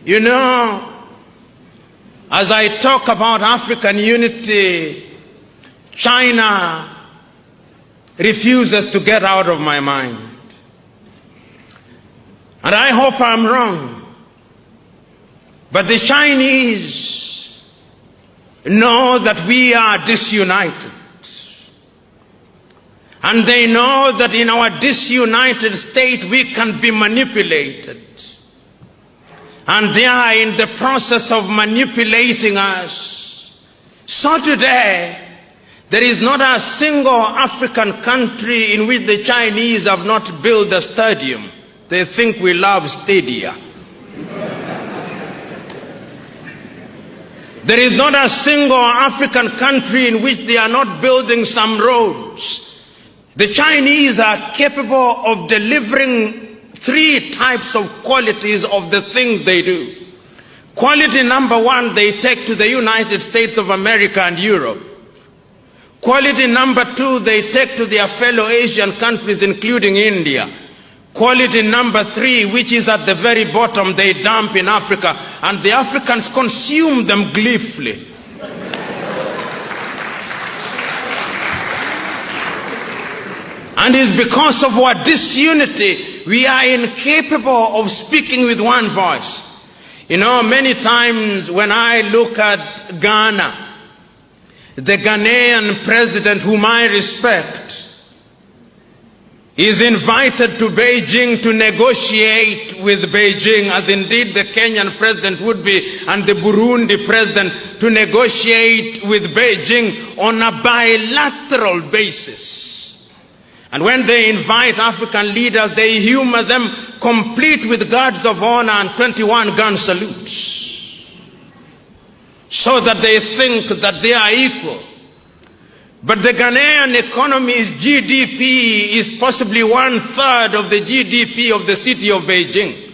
You know, as I talk about African unity, China refuses to get out of my mind. And I hope I'm wrong. But the Chinese know that we are disunited. And they know that in our disunited state we can be manipulated. And they are in the process of manipulating us. So today, there is not a single African country in which the Chinese have not built a stadium. They think we love stadia. There is not a single African country in which they are not building some roads. The Chinese are capable of delivering 3 types of qualities of the things they do. Quality number 1, they take to the United States of America and Europe. Quality number 2, they take to their fellow Asian countries, including India. Quality number 3, which is at the very bottom, they dump in Africa, and the Africans consume them gleefully. And it's because of our disunity, we are incapable of speaking with one voice. You know, many times when I look at Ghana, the Ghanaian president, whom I respect, is invited to Beijing to negotiate with Beijing, as indeed the Kenyan president would be, and the Burundi president, to negotiate with Beijing on a bilateral basis. And when they invite African leaders, they humor them, complete with guards of honor and 21 gun salutes, so that they think that they are equal. But the Ghanaian economy's GDP is possibly 1/3 of the GDP of the city of Beijing.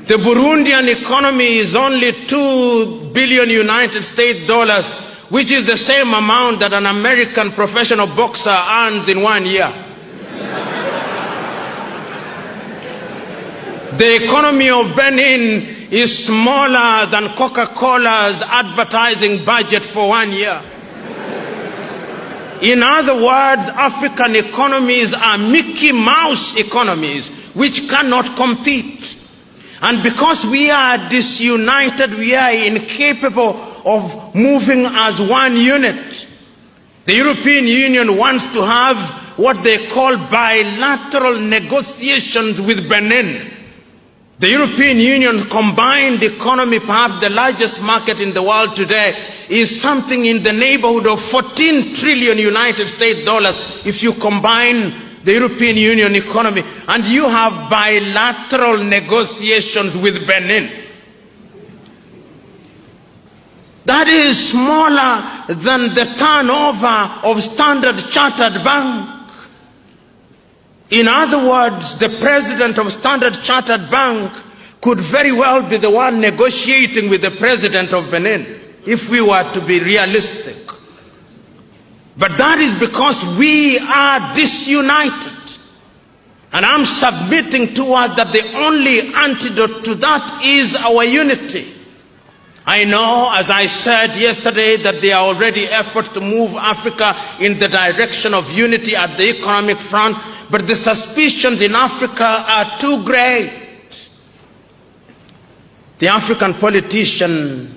The Burundian economy is only $2 billion United States dollars, which is the same amount that an American professional boxer earns in 1 year. The economy of Benin is smaller than Coca-Cola's advertising budget for 1 year. In other words, African economies are Mickey Mouse economies which cannot compete. And because we are disunited, we are incapable of moving as one unit. The European Union wants to have what they call bilateral negotiations with Benin. The European Union's combined economy, perhaps the largest market in the world today, is something in the neighborhood of 14 trillion United States dollars if you combine the European Union economy, and you have bilateral negotiations with Benin. That is smaller than the turnover of Standard Chartered Bank. In other words, the president of Standard Chartered Bank could very well be the one negotiating with the president of Benin, if we were to be realistic. But that is because we are disunited. And I'm submitting to us that the only antidote to that is our unity. I know, as I said yesterday, that there are already efforts to move Africa in the direction of unity at the economic front, but the suspicions in Africa are too great. The African politician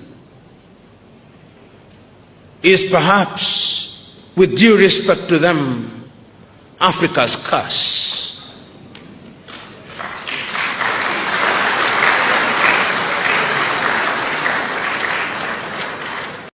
is perhaps, with due respect to them, Africa's curse.